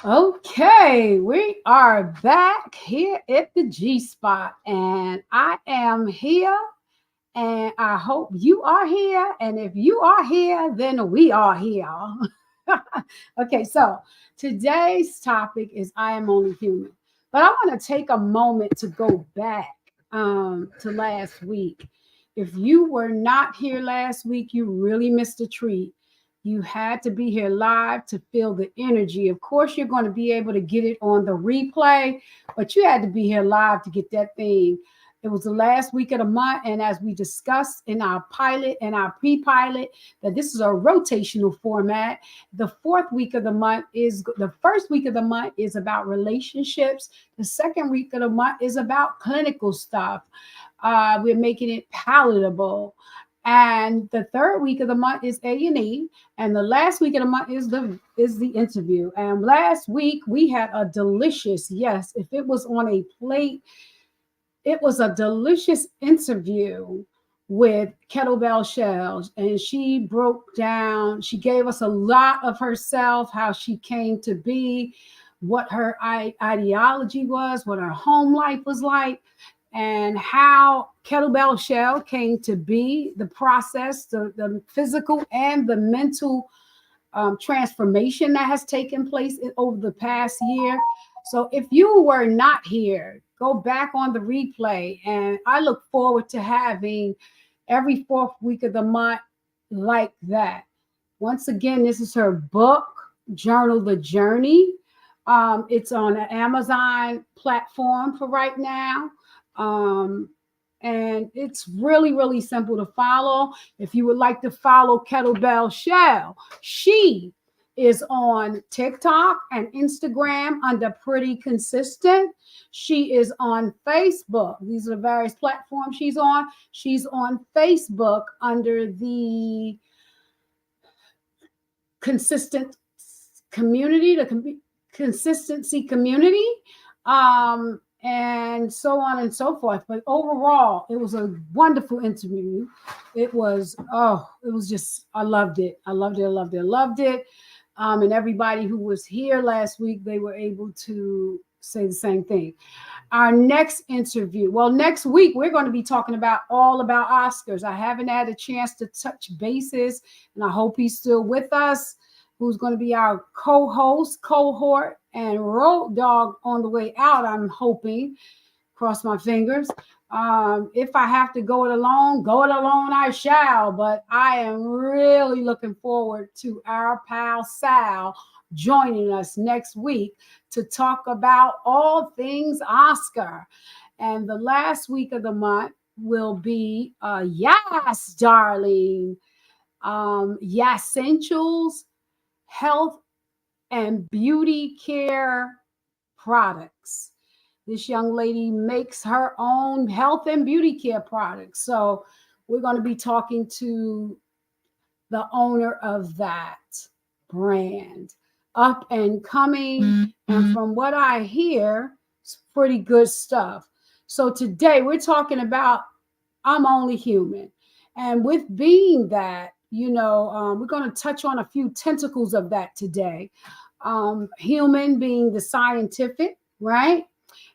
Okay, we are back here at the G Spot, and I am here, and I hope you are here. And if you are here, then we are here. Okay, so today's topic is I am only human, but I want to take a moment to go back to last week. If you were not here last week, you really missed a treat. You had to be here live to feel the energy. Of course, you're going to be able to get it on the replay, but you had to be here live to get that thing. It was the last week of the month, and as we discussed in our pilot and our pre-pilot, that this is a rotational format. The fourth week of the month is the first week of the month is about relationships. The second week of the month is about clinical stuff. We're making it palatable. And the third week of the month is A&E, and the last week of the month is the interview. And last week we had a delicious, yes, if it was on a plate, it was a delicious interview with Kettlebell Shells, and she broke down, she gave us a lot of herself, how she came to be, what her ideology was, what her home life was like, and how Kettlebell Shell came to be, the process, the physical and the mental transformation that has taken place over the past year. So if you were not here, go back on the replay. And I look forward to having every fourth week of the month like that. Once again, this is her book, Journal the Journey. It's on an Amazon platform for right now. Um, and it's really, really simple to follow. If you would like to follow Kettlebell Shell, she is on TikTok and Instagram under Pretty Consistent. She is on Facebook. These are the various platforms she's on. She's on Facebook under the Consistent Community, Consistency Community. And so on and so forth. But overall, it was a wonderful interview. It was just, I loved it. I loved it. I loved it. I loved it. And everybody who was here last week, they were able to say the same thing. Our next interview, well, next week, we're going to be talking about all about Oscars. I haven't had a chance to touch bases, and I hope he's still with us, who's going to be our co-host, cohort, and road dog on the way out, I'm hoping. Cross my fingers. If I have to go it alone I shall. But I am really looking forward to our pal Sal joining us next week to talk about all things Oscar. And the last week of the month will be yes, darling. Essentials, health and beauty care products. This young lady makes her own health and beauty care products. So we're going to be talking to the owner of that brand, up and coming. Mm-hmm. And from what I hear, it's pretty good stuff. So today we're talking about I'm only human. And with being that, we're going to touch on a few tentacles of that today. Human being the scientific, right?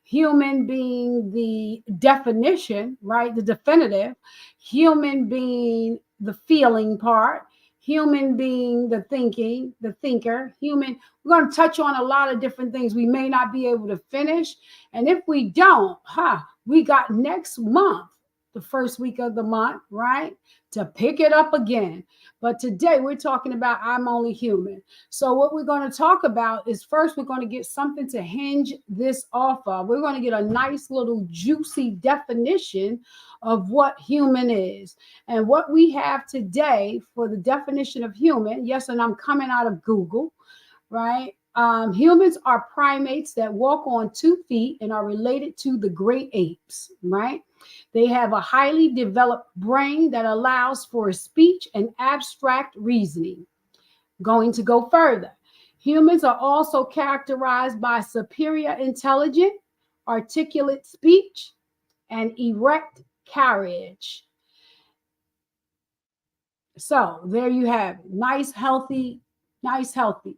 Human being the definition, right? The definitive. Human being the feeling part. Human being the thinking, the thinker. Human. We're going to touch on a lot of different things we may not be able to finish. And if we don't, we got next month, the first week of the month, right? To pick it up again. But today we're talking about I'm only human. So what we're going to talk about is first we're going to get something to hinge this off of. We're going to get a nice little juicy definition of what human is. And what we have today for the definition of human, yes, and I'm coming out of Google, right? Humans are primates that walk on 2 feet and are related to the great apes, right? They have a highly developed brain that allows for speech and abstract reasoning. Going to go further, humans are also characterized by superior intelligence, articulate speech, and erect carriage. So there you have it. Nice, healthy, nice, healthy.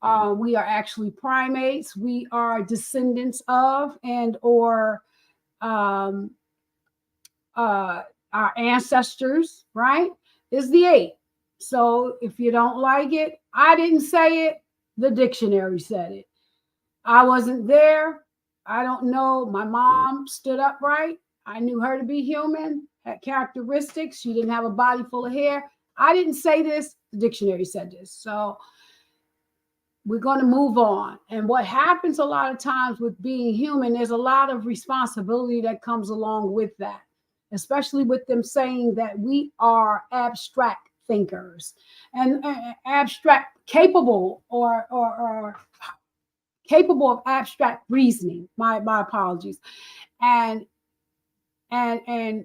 We are actually primates. We are descendants of and or um, our ancestors, right? Is the eight. So if you don't like it, I didn't say it. The dictionary said it. I wasn't there. I don't know. My mom stood upright. I knew her to be human, had characteristics. She didn't have a body full of hair. I didn't say this. The dictionary said this. So we're going to move on. And what happens a lot of times with being human, there's a lot of responsibility that comes along with that, especially with them saying that we are abstract thinkers and abstract capable or capable of abstract reasoning. My apologies. And and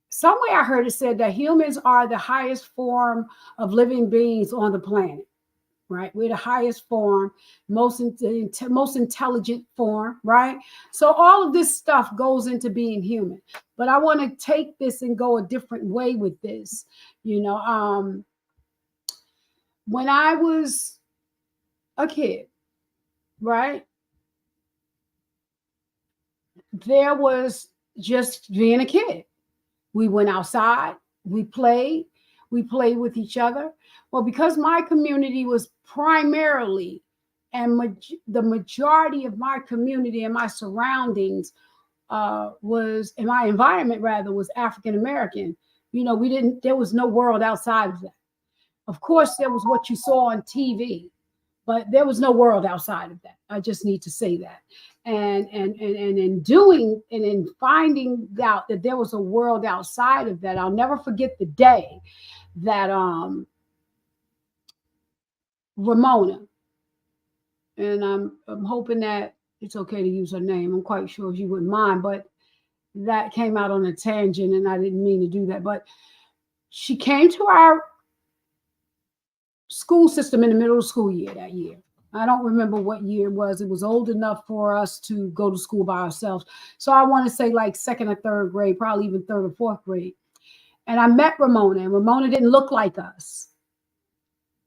somewhere I heard it said that humans are the highest form of living beings on the planet. Right, we're the highest form, most intelligent form, right? So all of this stuff goes into being human. But I want to take this and go a different way with this. When I was a kid, right, there was just being a kid. We went outside, we played with each other. Well, because my community was primarily the majority of my community and my surroundings was, in my environment rather, was African American. There was no world outside of that. Of course, there was what you saw on TV, but there was no world outside of that. I just need to say that. And in finding out that there was a world outside of that, I'll never forget the day that Ramona, and I'm hoping that it's okay to use her name. I'm quite sure she wouldn't mind, but that came out on a tangent and I didn't mean to do that. But she came to our school system in the middle of school year that year. I don't remember what year it was. It was old enough for us to go to school by ourselves. So I want to say like second or third grade, probably even third or fourth grade. And I met Ramona, and Ramona didn't look like us.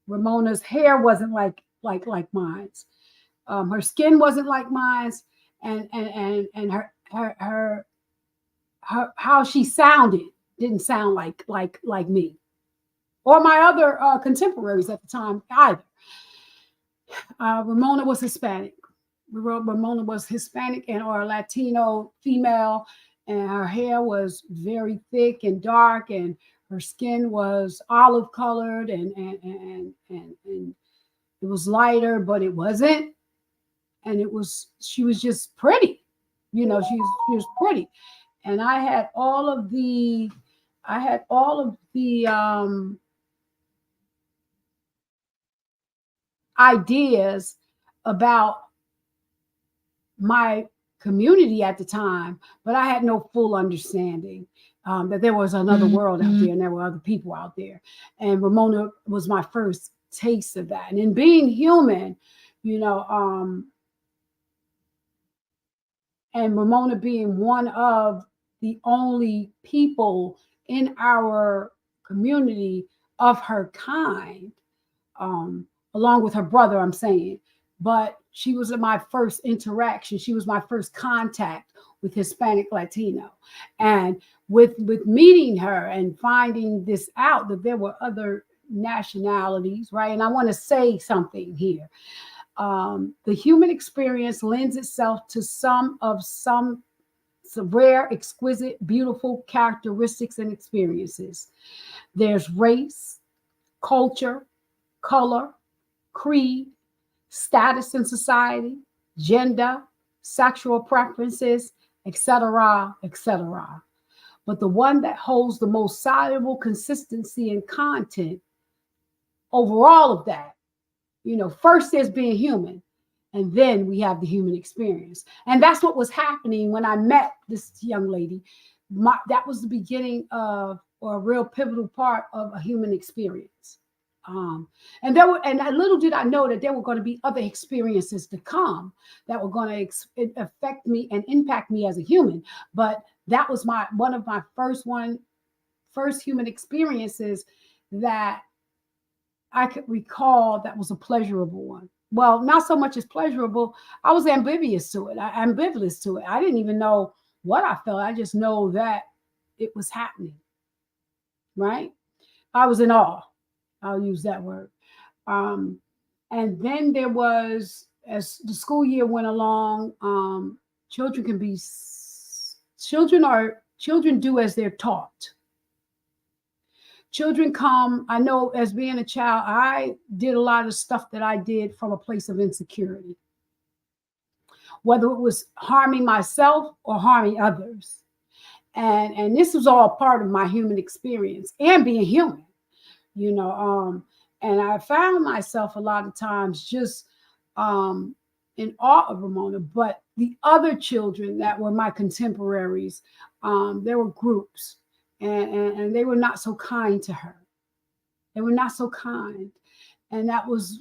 Ramona's hair wasn't like mine. Her skin wasn't like mine, and her how she sounded didn't sound like me or my other contemporaries at the time either. Ramona was Hispanic. Ramona was Hispanic and or Latino female, and her hair was very thick and dark, and her skin was olive colored, and it was lighter, but it wasn't. And she was just pretty, she was pretty. And I had all of the ideas about my community at the time, but I had no full understanding that there was another world out there and there were other people out there. And Ramona was my first taste of that. And in being human, and Ramona being one of the only people in our community of her kind, along with her brother, I'm saying. But she was my first interaction. She was my first contact with Hispanic Latino. And with meeting her and finding this out, that there were other nationalities, right? And I want to say something here. The human experience lends itself to some rare, exquisite, beautiful characteristics and experiences. There's race, culture, color, creed, status in society, gender, sexual preferences, etc., etc. But the one that holds the most soluble consistency and content over all of that, first there's being human, and then we have the human experience. And that's what was happening when I met this young lady. That was the beginning of, or a real pivotal part of, a human experience. And little did I know that there were going to be other experiences to come that were going to affect me and impact me as a human. But that was one of my first human experiences that I could recall that was a pleasurable one. Well, not so much as pleasurable. I was ambivalent to it. Ambivalent to it. I didn't even know what I felt. I just know that it was happening. Right? I was in awe. I'll use that word. Um, and then there was, as the school year went along, children can be, children do as they're taught. Children come, I know as being a child, I did a lot of stuff that I did from a place of insecurity, whether it was harming myself or harming others. And this was all part of my human experience and being human, you know. And I found myself a lot of times just in awe of Ramona. But the other children that were my contemporaries, there were groups, and they were not so kind to her. They were not so kind, and that was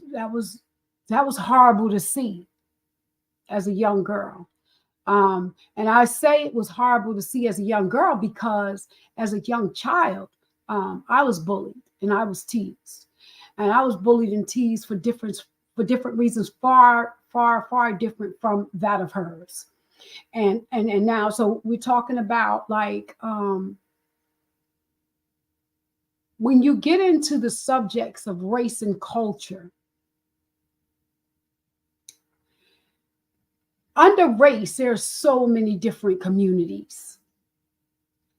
horrible to see as a young girl. And I say it was horrible to see as a young girl because as a young child, I was bullied and I was teased, and I was bullied and teased for different reasons, far different from that of hers. And now, so we're talking about like when you get into the subjects of race and culture, under race, there's so many different communities.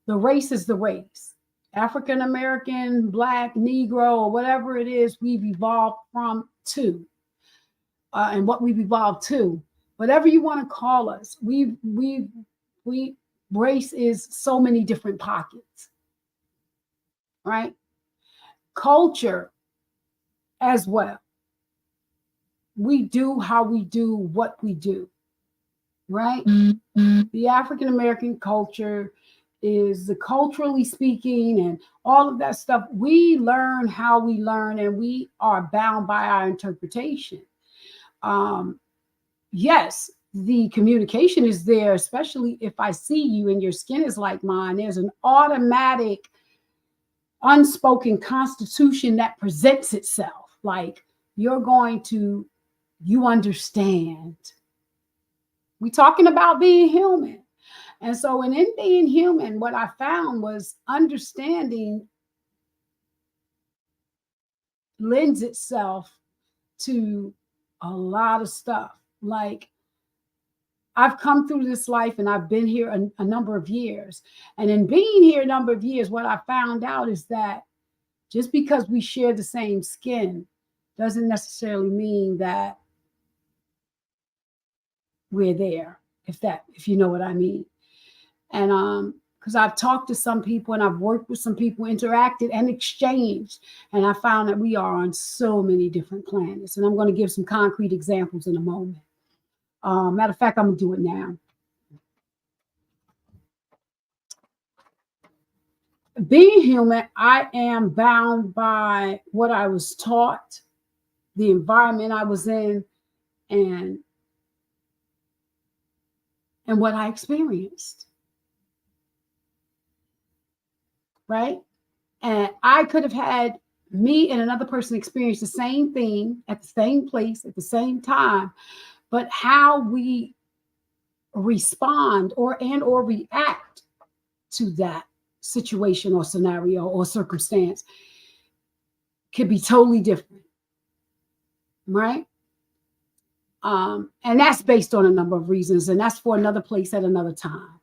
The race is the race. African American, Black, Negro, or whatever it is we've evolved from to, and what we've evolved to, whatever you want to call us, race is so many different pockets, right? Culture as well. We do how we do what we do, right? Mm-hmm. The African American culture is the culturally speaking and all of that stuff. We learn how we learn, and we are bound by our interpretation. Yes, the communication is there, especially if I see you and your skin is like mine. There's an automatic unspoken constitution that presents itself, like you understand. We're talking about being human. And so in being human, what I found was understanding lends itself to a lot of stuff. Like, I've come through this life and I've been here a number of years. And in being here a number of years, what I found out is that just because we share the same skin doesn't necessarily mean that we're there, if you know what I mean. And because I've talked to some people and I've worked with some people, interacted and exchanged, and I found that we are on so many different planets. And I'm going to give some concrete examples in a moment. Matter of fact, I'm going to do it now. Being human, I am bound by what I was taught, the environment I was in, and what I experienced. Right? And I could have had me and another person experience the same thing at the same place at the same time, but how we respond or react to that situation or scenario or circumstance could be totally different, right? And that's based on a number of reasons, and that's for another place at another time.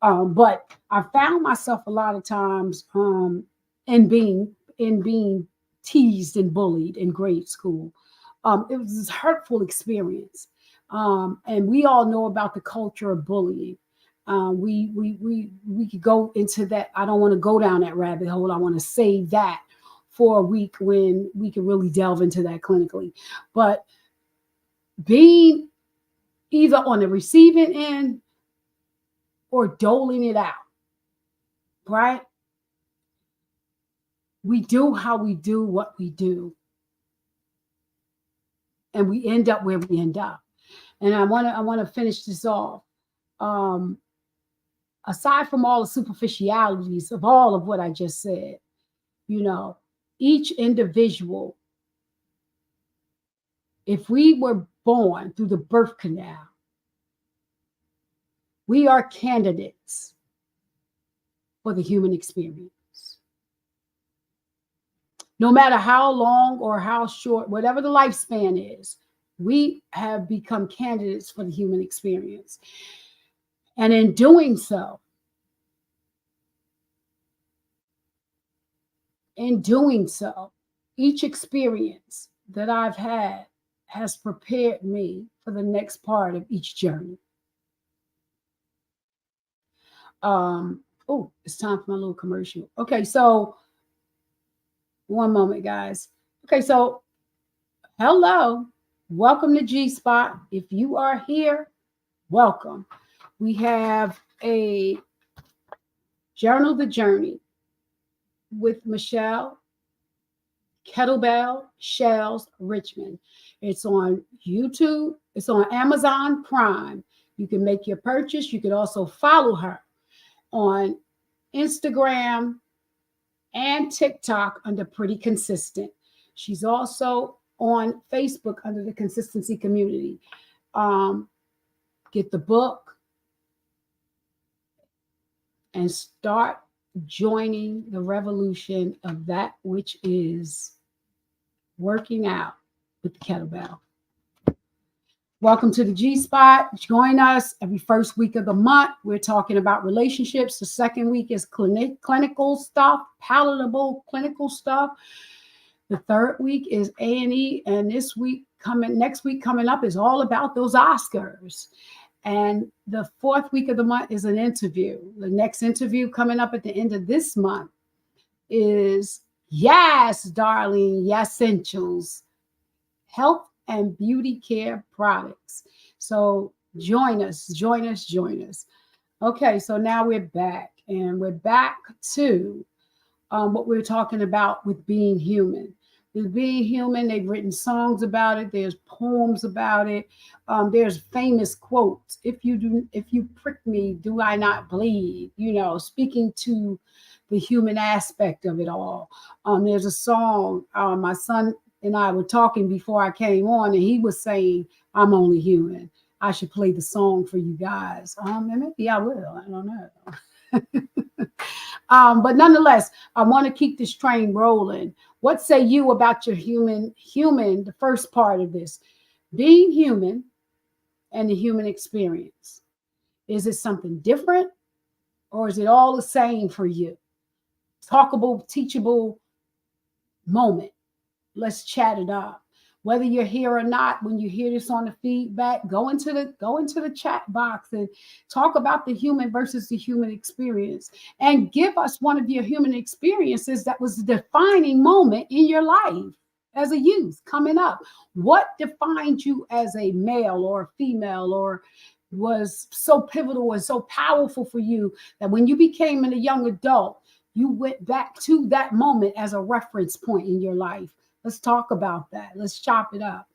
But I found myself a lot of times in being teased and bullied in grade school. It was this hurtful experience. And we all know about the culture of bullying. We could go into that. I don't want to go down that rabbit hole. I want to save that for a week when we can really delve into that clinically. But being either on the receiving end or doling it out, right? We do how we do what we do, and we end up where we end up. And I want to finish this off. Aside from all the superficialities of all of what I just said, you know, each individual If we were born through the birth canal, we are candidates for the human experience. No matter how long or how short, whatever the lifespan is, we have become candidates for the human experience. And in doing so, each experience that I've had has prepared me for the next part of each journey. Oh, it's time for my little commercial. Okay, so one moment, guys. Okay, so hello, welcome to G Spot. If you are here, welcome. We have a Journal the Journey with Michelle Kettlebell Shells Richmond. It's on YouTube. It's on Amazon Prime. You can make your purchase. You can also follow her on Instagram and TikTok under Pretty Consistent. She's also on Facebook under the Consistency Community. Get the book and start joining the revolution of that which is working out with the kettlebell. Welcome to the G Spot. Join us every first week of the month. We're talking about relationships. The second week is clinical stuff, palatable clinical stuff. The third week is A&E, and next week coming up is all about those Oscars. And the fourth week of the month is an interview. The next interview coming up at the end of this month is Yes, darling, Yessentials, health and beauty care products. So join us. Okay, so now we're back, and we're back to what we were talking about with being human. With being human, they've written songs about it. There's poems about it. There's famous quotes. If you prick me, do I not bleed? Speaking to the human aspect of it all. There's a song, my son and I were talking before I came on, and he was saying, I'm only human. I should play the song for you guys. And maybe I will. I don't know. But nonetheless, I want to keep this train rolling. What say you about your human, the first part of this? Being human and the human experience. Is it something different, or is it all the same for you? Talkable, teachable moment. Let's chat it up. Whether you're here or not, when you hear this on the feedback, go into the chat box and talk about the human versus the human experience, and give us one of your human experiences that was a defining moment in your life as a youth coming up. What defined you as a male or a female, or was so pivotal and so powerful for you that when you became a young adult, you went back to that moment as a reference point in your life? Let's talk about that. Let's chop it up.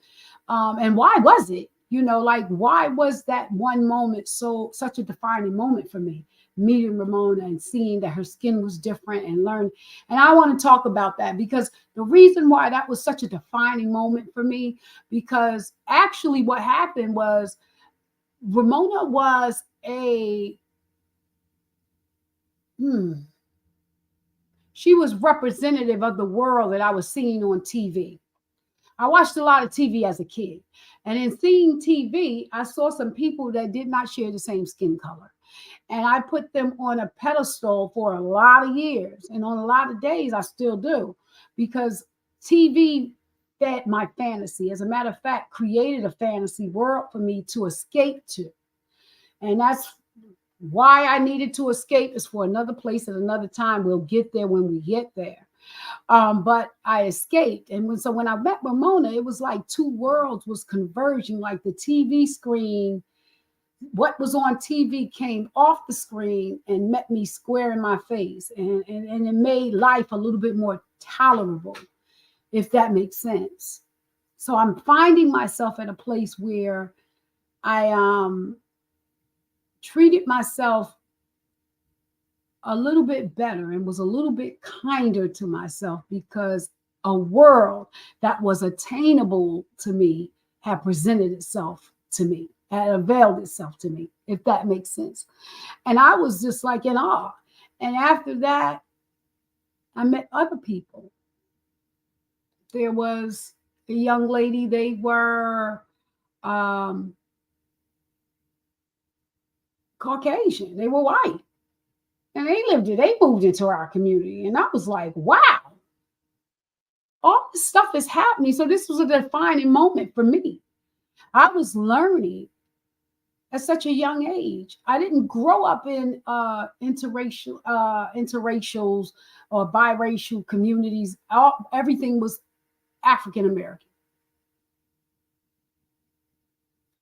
And why was it? Why was that one moment such a defining moment for me? Meeting Ramona and seeing that her skin was different and learn. And I want to talk about that, because the reason why that was such a defining moment for me, because actually what happened was Ramona was she was representative of the world that I was seeing on TV. I watched a lot of TV as a kid. And in seeing TV, I saw some people that did not share the same skin color. And I put them on a pedestal for a lot of years. And on a lot of days, I still do. Because TV fed my fantasy. As a matter of fact, created a fantasy world for me to escape to. And that's why I needed to escape, is for another place at another time. We'll get there when we get there. But I escaped. And when I met Ramona, it was like two worlds was converging, like the TV screen. What was on TV came off the screen and met me square in my face. And it made life a little bit more tolerable, if that makes sense. So I'm finding myself at a place where I treated myself a little bit better and was a little bit kinder to myself, because a world that was attainable to me had presented itself to me, had availed itself to me, if that makes sense. And I was just like in awe. And after that, I met other people. There was a young lady, they were um, Caucasian, they were white, and they moved into our community. And I was like, wow, all this stuff is happening. So this was a defining moment for me. I was learning at such a young age. I didn't grow up in interracials or biracial communities. Everything was African American.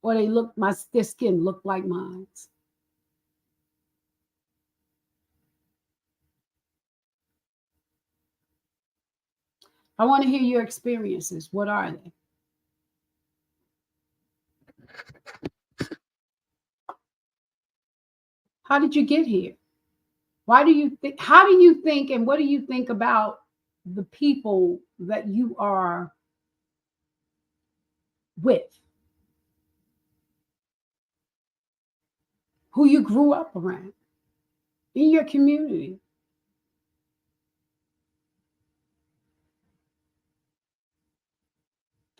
Or their skin looked like mine. I want to hear your experiences. What are they? How did you get here? Why do you think, how do you think, and what do you think about the people that you are with, who you grew up around in your community?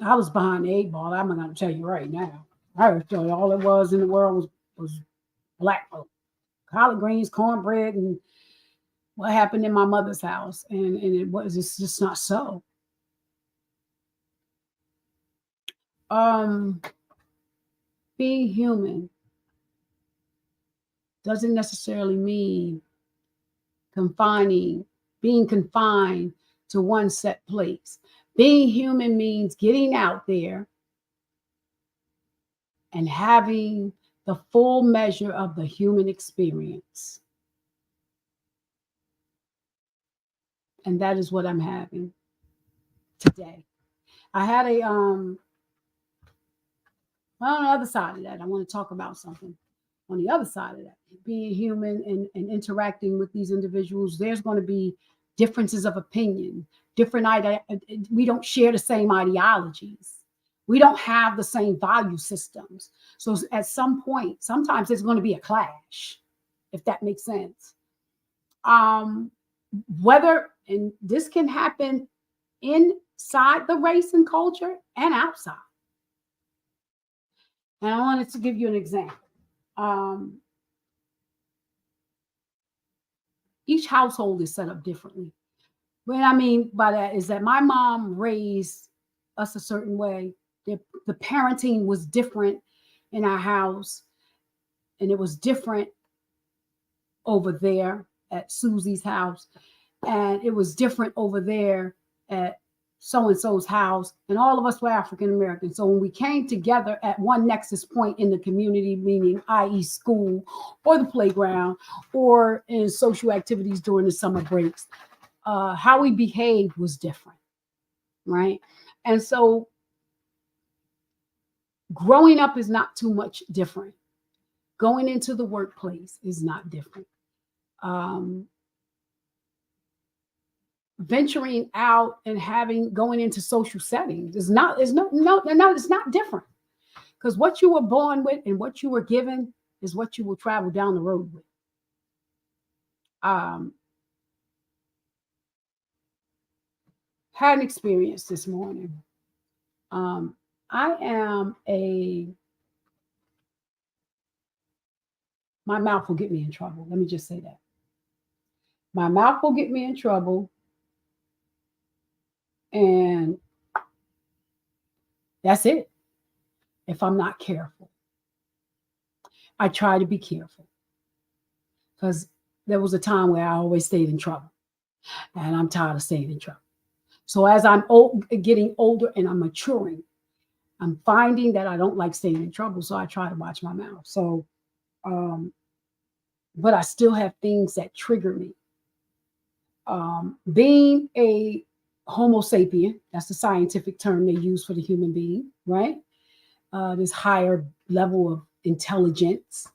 I was behind the eight ball. I'm going to tell you right now. I thought all it was in the world was black folk, collard greens, cornbread, and what happened in my mother's house. And it's just not so. Um, being human doesn't necessarily mean being confined to one set place. Being human means getting out there and having the full measure of the human experience. And that is what I'm having today. I had on the other side of that, I want to talk about something. On the other side of that, being human and interacting with these individuals, there's going to be differences of opinion, we don't share the same ideologies. We don't have the same value systems. So at some point, sometimes there's going to be a clash, if that makes sense. Whether, and this can happen inside the race and culture and outside. And I wanted to give you an example. Each household is set up differently. What I mean by that is that my mom raised us a certain way. The parenting was different in our house, and it was different over there at Susie's house, and it was different over there at so-and-so's house, and all of us were African American. So when we came together at one nexus point in the community, meaning i.e. school or the playground or in social activities during the summer breaks, how we behaved was different, right? And so growing up is not too much different. Going into the workplace is not different. Venturing out and going into social settings is not, it's not different, because what you were born with and what you were given is what you will travel down the road with. Had an experience this morning. My mouth will get me in trouble. Let me just say that. My mouth will get me in trouble. And that's it. If I'm not careful, I try to be careful, because there was a time where I always stayed in trouble, and I'm tired of staying in trouble. So as I'm getting older and I'm maturing, I'm finding that I don't like staying in trouble. So I try to watch my mouth. So, but I still have things that trigger me. Being a Homo sapien, that's the scientific term they use for the human being, right? This higher level of intelligence,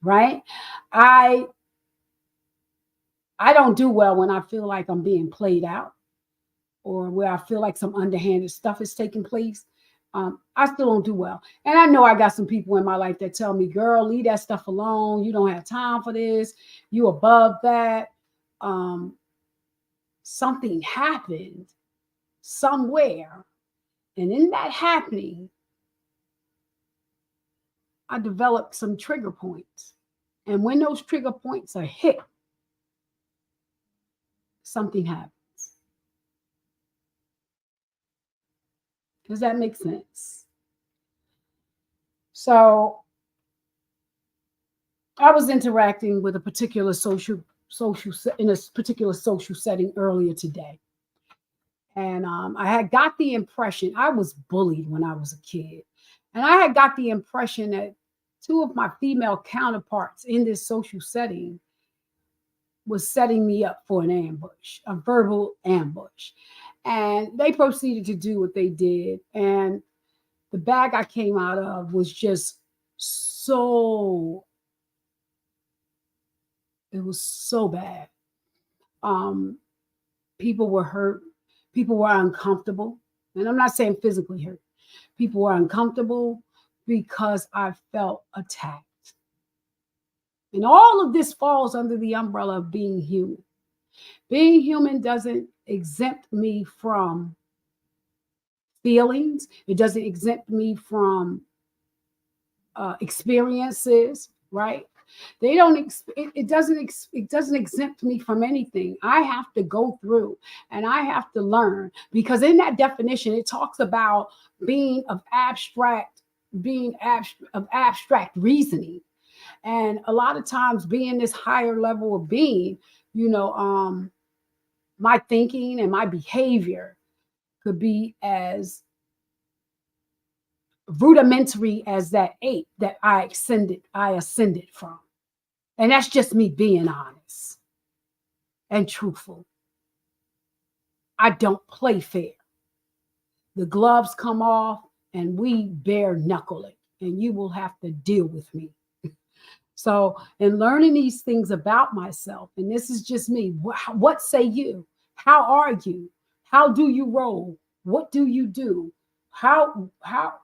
right? I don't do well when I feel like I'm being played out, or where I feel like some underhanded stuff is taking place. I still don't do well. And I know I got some people in my life that tell me, girl, leave that stuff alone. You don't have time for this. You above that. Something happened somewhere. And in that happening, I developed some trigger points. And when those trigger points are hit, something happens. Does that make sense? So I was interacting with a particular social in a particular social setting earlier today. And I had got the impression, I was bullied when I was a kid. And I had got the impression that two of my female counterparts in this social setting was setting me up for an ambush, a verbal ambush. And they proceeded to do what they did. And the bag I came out of was just so, it was so bad. People were hurt. People were uncomfortable. And I'm not saying physically hurt. People were uncomfortable because I felt attacked. And all of this falls under the umbrella of being human. Being human doesn't exempt me from feelings. It doesn't exempt me from experiences, right? They don't. It doesn't exempt me from anything. I have to go through, and I have to learn, because in that definition, it talks about being of abstract reasoning, and a lot of times being this higher level of being, my thinking and my behavior could be as rudimentary as that ape that I ascended from. And that's just me being honest and truthful. I don't play fair. The gloves come off and we bare knuckle it, and you will have to deal with me. So in learning these things about myself, and this is just me, what say you? How are you? How do you roll? What do you do?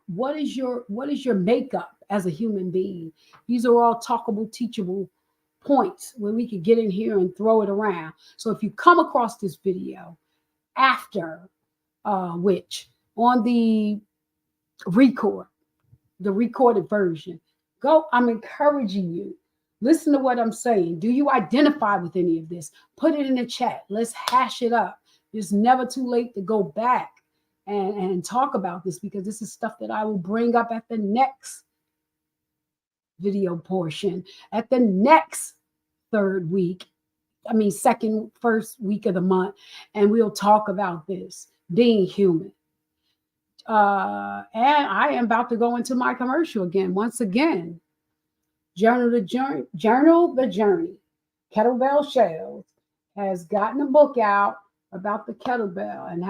What is your makeup as a human being? These are all talkable, teachable points where we could get in here and throw it around. So if you come across this video after which on the recorded version, I'm encouraging you. Listen to what I'm saying. Do you identify with any of this? Put it in the chat. Let's hash it up. It's never too late to go back and talk about this, because this is stuff that I will bring up at the next video portion, at the next first week of the month, and we'll talk about this, being human. And I am about to go into my commercial again. Once again, Journal the Journey. Kettlebell Shells has gotten a book out about the kettlebell and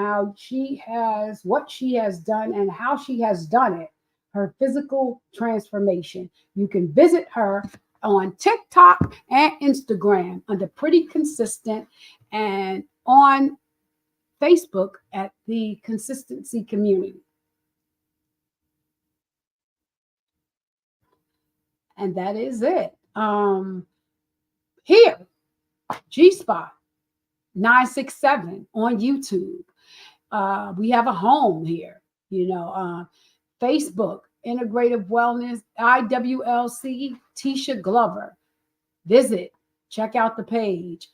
what she has done and how she has done it, her physical transformation. You can visit her on TikTok and Instagram under Pretty Consistent, and on Facebook at the Consistency Community. And that is it. Here, G-Spot 967 on YouTube. We have a home here, Facebook, Integrative Wellness, IWLC, Tisha Glover. Visit, check out the page.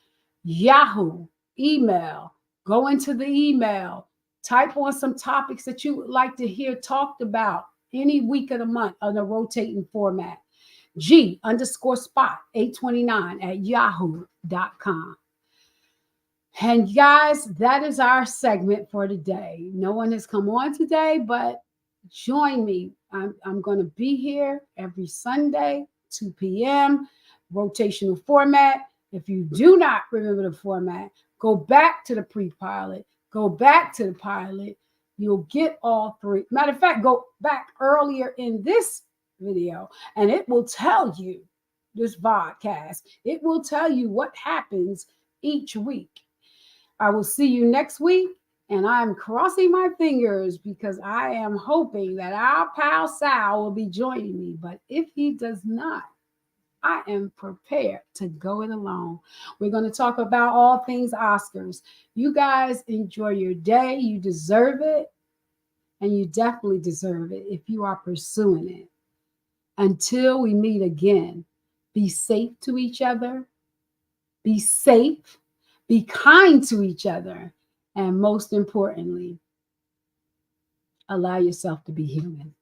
Yahoo, email, go into the email, type on some topics that you would like to hear talked about any week of the month on a rotating format. G_spot 829 at yahoo.com. And guys, that is our segment for today. No one has come on today, but join me. I'm going to be here every Sunday, 2 p.m., rotational format. If you do not remember the format, go back to the pre-pilot, go back to the pilot. You'll get all three. Matter of fact, go back earlier in this video and it will tell you, this podcast, it will tell you what happens each week. I will see you next week, And I'm crossing my fingers because I am hoping that our pal Sal will be joining me. But if he does not, I am prepared to go it alone. We're going to talk about all things Oscars. You guys enjoy your day. You deserve it. And you definitely deserve it if you are pursuing it. Until we meet again, be safe to each other. Be safe. Be kind to each other. And most importantly, allow yourself to be human.